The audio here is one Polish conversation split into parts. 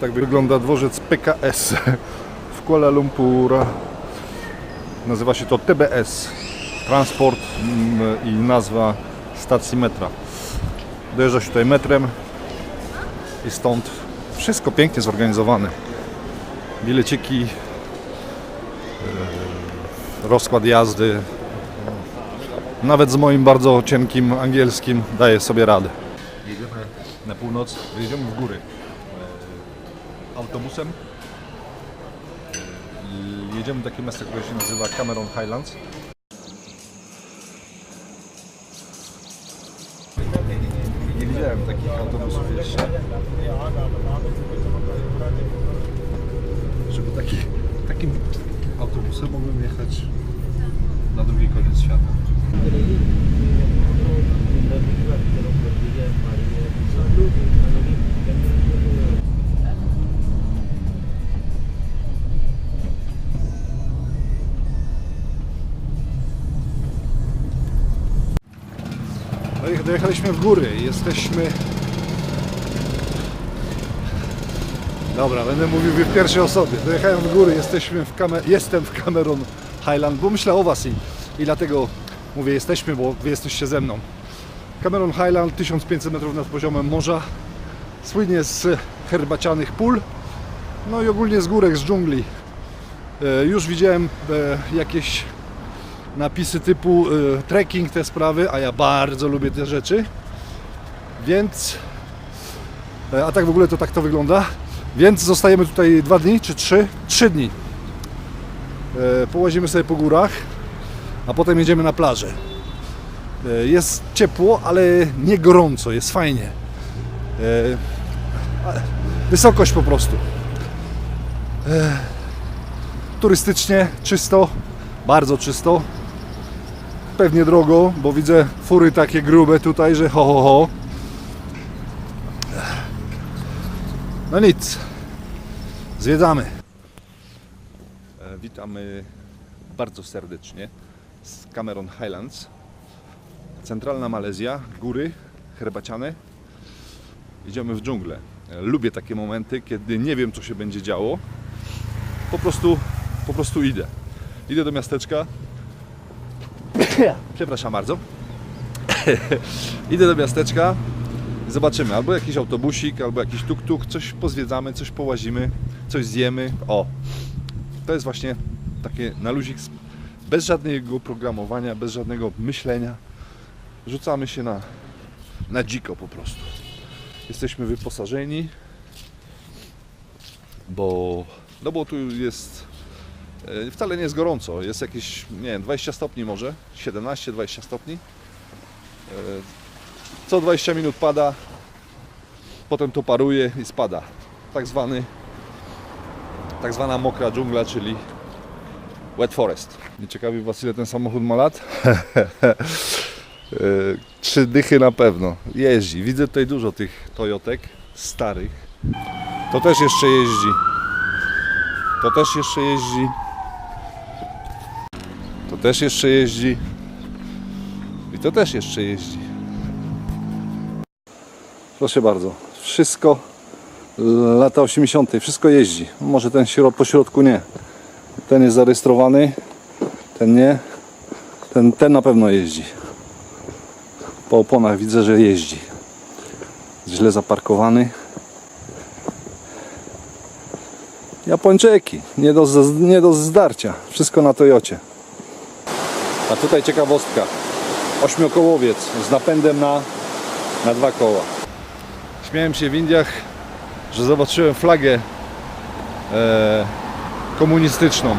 Tak wygląda dworzec PKS w Kuala Lumpur. Nazywa się to TBS, transport i nazwa stacji metra. Dojeżdża się tutaj metrem i stąd wszystko pięknie zorganizowane. Bileciki, rozkład jazdy. Nawet z moim bardzo cienkim angielskim daję sobie radę. Jedziemy na północ, jedziemy w góry autobusem. Jedziemy do takiego miasta, które się nazywa Cameron Highlands. Nie widziałem takich autobusów jeszcze. Żeby takim autobusem mogłem jechać na drugi koniec świata. Dojechaliśmy w góry, jesteśmy... Dobra, będę mówił w pierwszej osobie. Dojechałem w góry, jestem w Cameron Highland, bo myślę o Was i dlatego mówię jesteśmy, bo Wy jesteście ze mną. Cameron Highland, 1500 metrów nad poziomem morza, słynie z herbacianych pól, no i ogólnie z górek, z dżungli. Już widziałem jakieś napisy typu trekking, te sprawy, a ja bardzo lubię te rzeczy, więc a tak w ogóle to tak to wygląda, więc zostajemy tutaj 2 dni czy 3 dni. Połazimy sobie po górach, a potem jedziemy na plażę. Jest ciepło, ale nie gorąco, jest fajnie. Wysokość po prostu. Turystycznie, czysto, bardzo czysto. Pewnie drogo, bo widzę fury takie grube tutaj, że ho ho ho. No nic, zwiedzamy. Witamy bardzo serdecznie z Cameron Highlands. Centralna Malezja, góry herbaciane. Idziemy w dżunglę. Lubię takie momenty, kiedy nie wiem, co się będzie działo. Po prostu idę. Idę do miasteczka. Przepraszam bardzo. Idę do miasteczka. Zobaczymy, albo jakiś autobusik, albo jakiś tuk-tuk, coś pozwiedzamy, coś połazimy, coś zjemy. O, to jest właśnie takie na luzik, bez żadnego programowania, bez żadnego myślenia. Rzucamy się na dziko po prostu. Jesteśmy wyposażeni, bo tu jest wcale nie jest gorąco. Jest jakieś, nie wiem, 20 stopni może, 17-20 stopni. Co 20 minut pada, potem to paruje i spada. Tak zwana mokra dżungla, czyli wet forest. Nie ciekawi Was, ile ten samochód ma lat? 3 dychy na pewno. Jeździ. Widzę tutaj dużo tych Toyotek starych. To też jeszcze jeździ. To też jeszcze jeździ. To też jeszcze jeździ. I to też jeszcze jeździ. Proszę bardzo. Wszystko lata 80. Wszystko jeździ. Może ten po środku nie. Ten jest zarejestrowany. Ten nie. Ten na pewno jeździ. Po oponach widzę, że jeździ. Źle zaparkowany. Japończyki. Nie do zdarcia. Wszystko na Toyocie. A tutaj ciekawostka. 8-kołowiec z napędem na 2 koła. Śmiałem się w Indiach, że zobaczyłem flagę komunistyczną.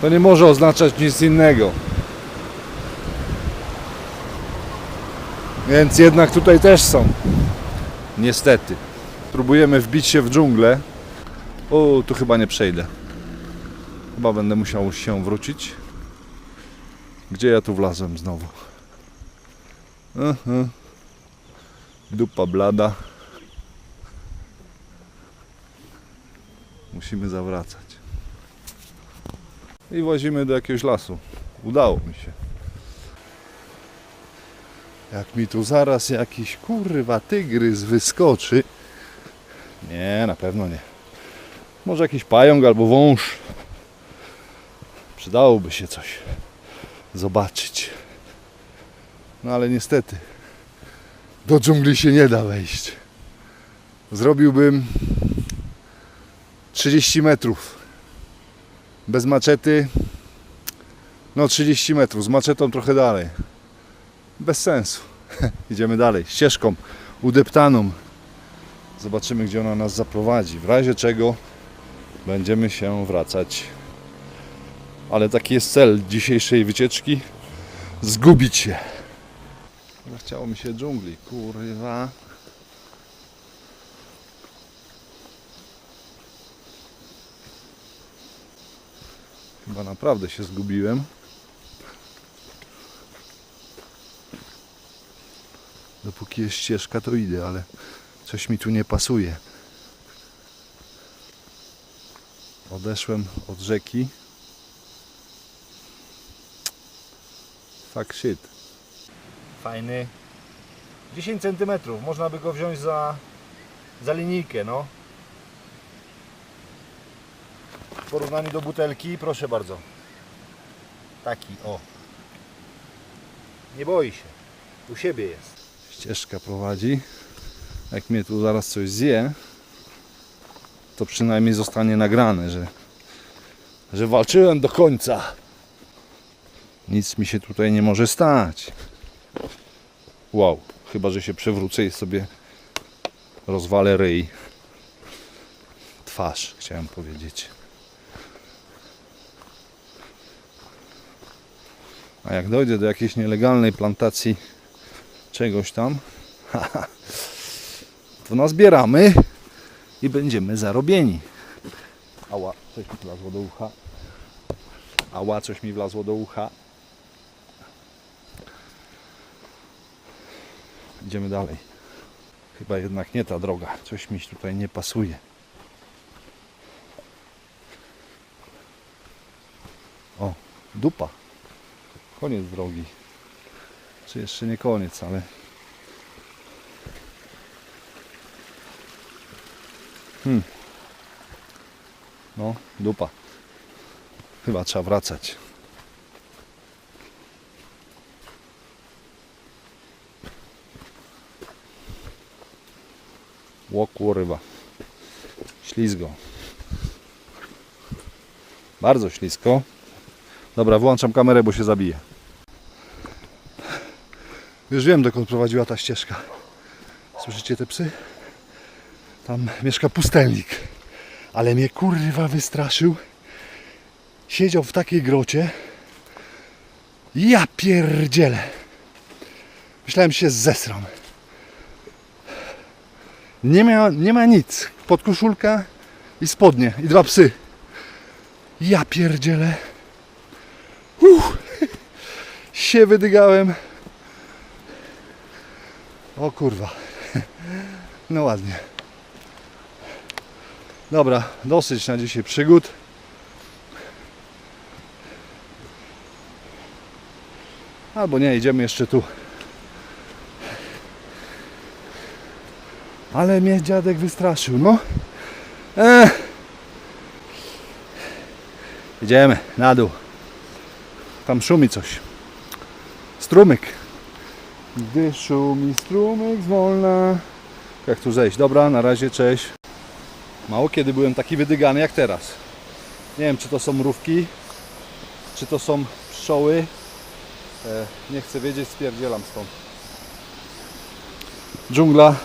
To nie może oznaczać nic innego. Więc jednak tutaj też są. Niestety. Próbujemy wbić się w dżunglę. O, tu chyba nie przejdę. Chyba będę musiał się wrócić. Gdzie ja tu wlazłem znowu? Dupa blada. Musimy zawracać. I włazimy do jakiegoś lasu. Udało mi się. Jak mi tu zaraz jakiś kurwa tygrys wyskoczy. Nie, na pewno nie. Może jakiś pająk albo wąż. Przydałoby się coś zobaczyć. No ale niestety do dżungli się nie da wejść. Zrobiłbym 30 metrów. Bez maczety. No 30 metrów. Z maczetą trochę dalej. Bez sensu. Idziemy dalej. Ścieżką udeptaną. Zobaczymy, gdzie ona nas zaprowadzi. W razie czego będziemy się wracać. Ale taki jest cel dzisiejszej wycieczki. Zgubić się. Chciało mi się dżungli. Kurwa. Chyba naprawdę się zgubiłem. Dopóki jest ścieżka, to idę, ale coś mi tu nie pasuje. Odeszłem od rzeki. Fuck shit. Fajny. 10 cm. Można by go wziąć za linijkę, no. W porównaniu do butelki, proszę bardzo. Taki, o. Nie boi się. U siebie jest. Ścieżka prowadzi. Jak mnie tu zaraz coś zje, to przynajmniej zostanie nagrane, że walczyłem do końca. Nic mi się tutaj nie może stać. Wow, chyba że się przewrócę i sobie rozwalę ryj. Twarz, chciałem powiedzieć. A jak dojdę do jakiejś nielegalnej plantacji czegoś tam, to nazbieramy i będziemy zarobieni. Ała, coś mi wlazło do ucha. Ała, coś mi wlazło do ucha. Idziemy dalej. Chyba jednak nie ta droga. Coś mi tutaj nie pasuje. O, dupa. Koniec drogi. Czy jeszcze nie koniec, ale... No, dupa. Chyba trzeba wracać. Ło kurwa. Ślizgo. Bardzo ślisko. Dobra, włączam kamerę, bo się zabije. Już wiem, dokąd prowadziła ta ścieżka. Słyszycie te psy? Tam mieszka pustelnik. Ale mnie kurwa wystraszył. Siedział w takiej grocie. Ja pierdzielę. Myślałem, że się zesram. Nie ma nic. Podkoszulka i spodnie. I 2 psy. Ja pierdzielę. Się wydygałem. O kurwa. No ładnie. Dobra, dosyć na dzisiaj przygód. Albo nie, idziemy jeszcze tu. Ale mnie dziadek wystraszył, no. Idziemy na dół. Tam szumi coś. Strumyk. Gdy szumi strumyk zwolna. Jak tu zejść? Dobra, na razie, cześć. Mało kiedy byłem taki wydygany jak teraz. Nie wiem, czy to są mrówki, czy to są pszczoły. Nie chcę wiedzieć, spierdzielam stąd. Dżungla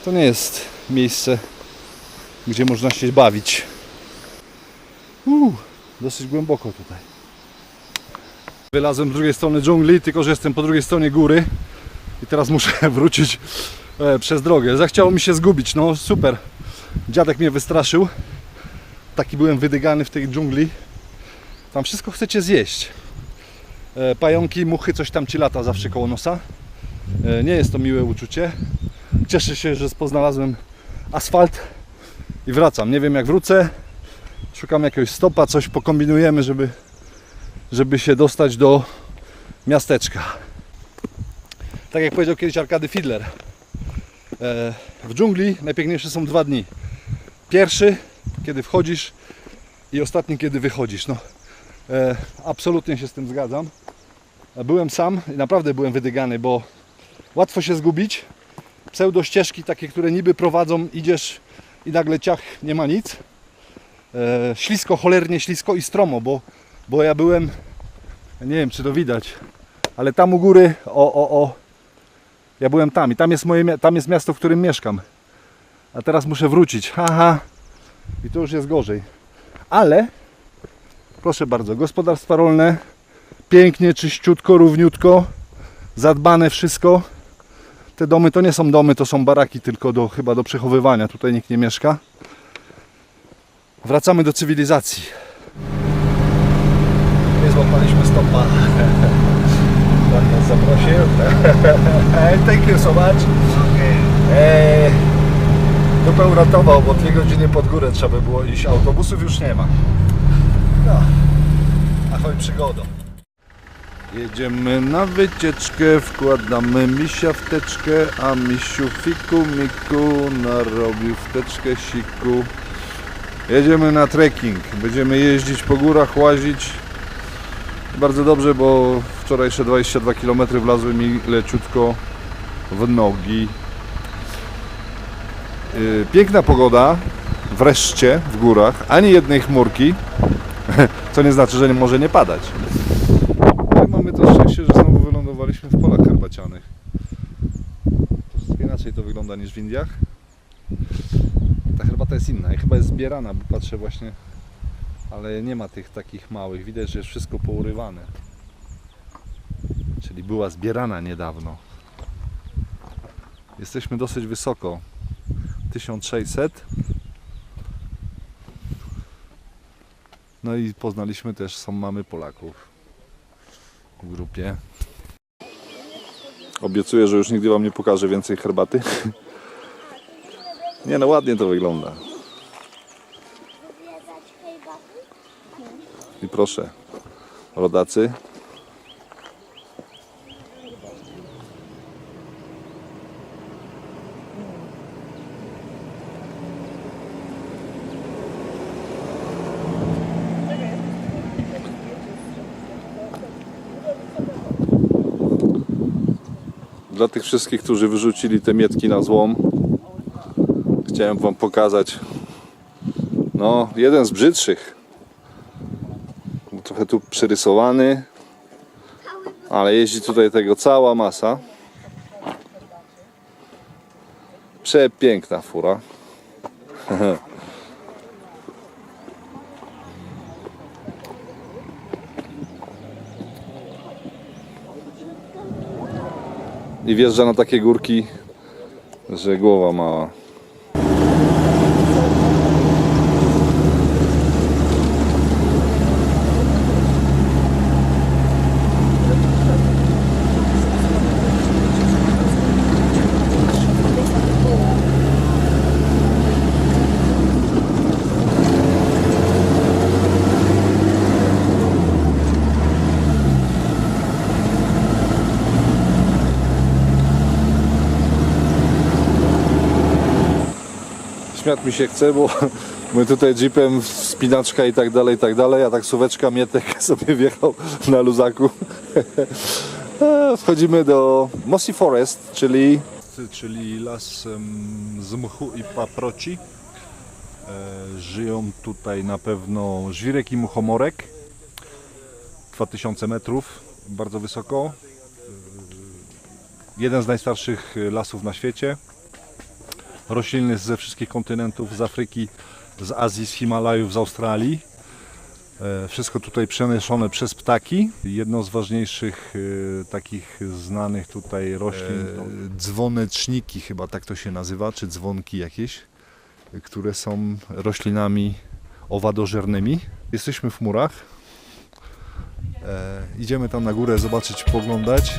to nie jest miejsce, gdzie można się bawić. Dosyć głęboko tutaj. Wylazłem z drugiej strony dżungli, tylko że jestem po drugiej stronie góry i teraz muszę wrócić przez drogę. Zachciało mi się zgubić, no super. Dziadek mnie wystraszył. Taki byłem wydygany w tej dżungli. Tam wszystko chcecie zjeść. Pająki, muchy, coś tam ci lata zawsze koło nosa. Nie jest to miłe uczucie. Cieszę się, że znalazłem asfalt i wracam. Nie wiem jak wrócę. Szukam jakiegoś stopa, coś pokombinujemy, żeby się dostać do miasteczka. Tak jak powiedział kiedyś Arkady Fiedler, w dżungli najpiękniejsze są 2 dni. Pierwszy, kiedy wchodzisz, i ostatni, kiedy wychodzisz. No, absolutnie się z tym zgadzam. Byłem sam i naprawdę byłem wydygany, bo łatwo się zgubić. Pseudo ścieżki takie, które niby prowadzą, idziesz i nagle ciach, nie ma nic. Ślisko, cholernie ślisko i stromo, bo ja byłem, nie wiem czy to widać, ale tam u góry, ja byłem tam i tam jest miasto, w którym mieszkam. A teraz muszę wrócić, haha, i to już jest gorzej. Ale, proszę bardzo, gospodarstwa rolne, pięknie, czyściutko, równiutko, zadbane wszystko. Te domy to nie są domy, to są baraki tylko chyba do przechowywania, tutaj nikt nie mieszka. Wracamy do cywilizacji. Nie złapaliśmy stopa. Pan nas zaprosił. Thank you so much. Dupę uratował, bo 2 godziny pod górę trzeba by było iść. Autobusów już nie ma. No. Ahoj przygodą. Jedziemy na wycieczkę, wkładamy misia w teczkę, a misiu fiku miku narobił w teczkę siku. Jedziemy na trekking, będziemy jeździć po górach, łazić. Bardzo dobrze, bo wczorajsze 22 km wlazły mi leciutko w nogi. Piękna pogoda, wreszcie w górach, ani jednej chmurki, co nie znaczy, że nie może nie padać. Ale mamy to szczęście, że znowu wylądowaliśmy w polach herbacianych. Troszeczkę inaczej to wygląda niż w Indiach. Ta herbata jest inna i chyba jest zbierana, bo patrzę właśnie, ale nie ma tych takich małych, widać, że jest wszystko pourywane. Czyli była zbierana niedawno. Jesteśmy dosyć wysoko, 1600. No i poznaliśmy też, mamy Polaków w grupie. Obiecuję, że już nigdy Wam nie pokażę więcej herbaty. Nie no, ładnie to wygląda. I proszę, rodacy. Dla tych wszystkich, którzy wyrzucili te mietki na złom, chciałem Wam pokazać jeden z brzydszych. Trochę tu przerysowany, ale jeździ tutaj tego cała masa. Przepiękna fura. I wjeżdża na takie górki, że głowa mała. Śmiać mi się chce, bo my tutaj jeepem, wspinaczka i tak dalej, a taksóweczka Mietek sobie wjechał na luzaku. Wchodzimy do Mossy Forest, czyli las z mchu i paproci. Żyją tutaj na pewno żwirek i muchomorek. 2000 metrów, bardzo wysoko. Jeden z najstarszych lasów na świecie. Rośliny ze wszystkich kontynentów, z Afryki, z Azji, z Himalajów, z Australii. Wszystko tutaj przenoszone przez ptaki. Jedną z ważniejszych takich znanych tutaj roślin to dzwoneczniki, chyba tak to się nazywa, czy dzwonki jakieś, które są roślinami owadożernymi. Jesteśmy w murach. Idziemy tam na górę zobaczyć, poglądać.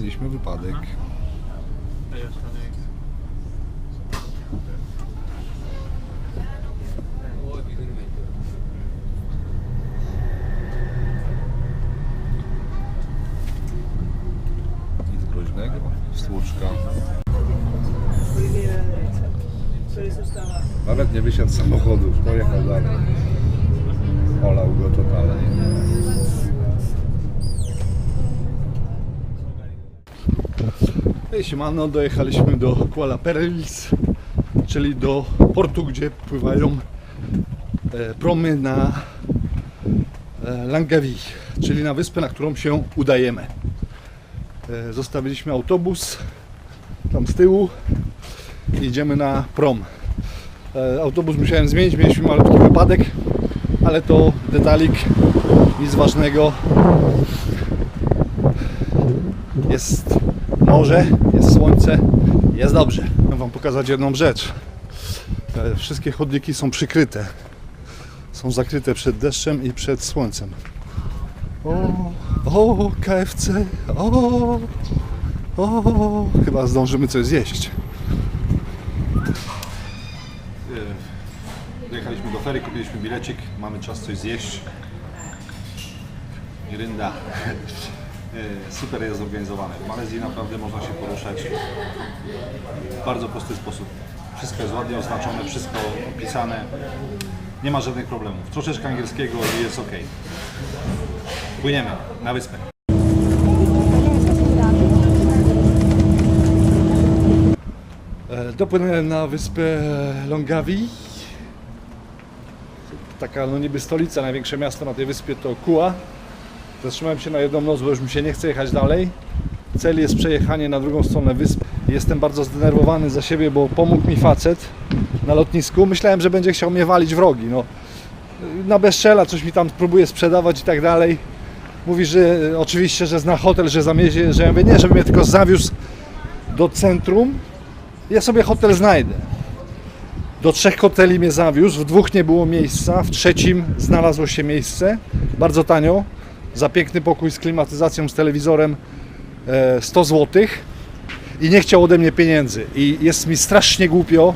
mieliśmy wypadek. Nic groźnego, stłuczka. Nawet nie wysiadł z samochodu, pojechał dalej. Olał go totalnie. Siemano, dojechaliśmy do Kuala Perlis, czyli do portu, gdzie pływają promy na Langkawi, czyli na wyspę, na którą się udajemy. Zostawiliśmy autobus tam z tyłu i idziemy na prom. Autobus musiałem zmienić, mieliśmy malutki wypadek, ale to detalik, nic ważnego. Jest morze, jest słońce, jest dobrze. Chcę wam pokazać jedną rzecz. Wszystkie chodniki są przykryte. Są zakryte przed deszczem i przed słońcem. O, KFC, chyba zdążymy coś zjeść. Dojechaliśmy do ferii, kupiliśmy bilecik, mamy czas coś zjeść. Rynda. Super jest zorganizowane. W Malezji naprawdę można się poruszać w bardzo prosty sposób. Wszystko jest ładnie oznaczone, wszystko opisane. Nie ma żadnych problemów. Troszeczkę angielskiego i jest ok. Płyniemy na wyspę. Dopłynąłem na wyspę Langkawi. Taka no niby stolica, największe miasto na tej wyspie to Kuala. Zatrzymałem się na jedną noc, bo już mi się nie chce jechać dalej. Cel jest przejechanie na drugą stronę wyspy. Jestem bardzo zdenerwowany za siebie, bo pomógł mi facet na lotnisku. Myślałem, że będzie chciał mnie walić w rogi. No, na bezczela coś mi tam próbuje sprzedawać i tak dalej. Mówi, że oczywiście, że zna hotel, że zamiezie, że ja mówię, nie, żeby mnie tylko zawiózł do centrum. Ja sobie hotel znajdę. Do 3 hoteli mnie zawiózł, w 2 nie było miejsca, w 3 znalazło się miejsce, bardzo tanio. Za piękny pokój z klimatyzacją, z telewizorem 100 zł i nie chciał ode mnie pieniędzy. I jest mi strasznie głupio,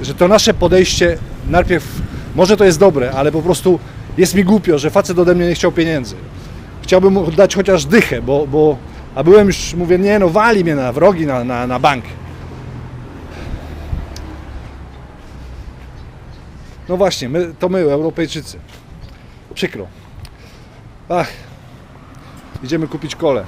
że to nasze podejście najpierw, może to jest dobre, ale po prostu jest mi głupio, że facet ode mnie nie chciał pieniędzy. Chciałbym mu dać chociaż dychę, a byłem już, mówię, nie no, wali mnie na wrogi, na bank. No właśnie, my, Europejczycy. Przykro. Idziemy kupić kolę.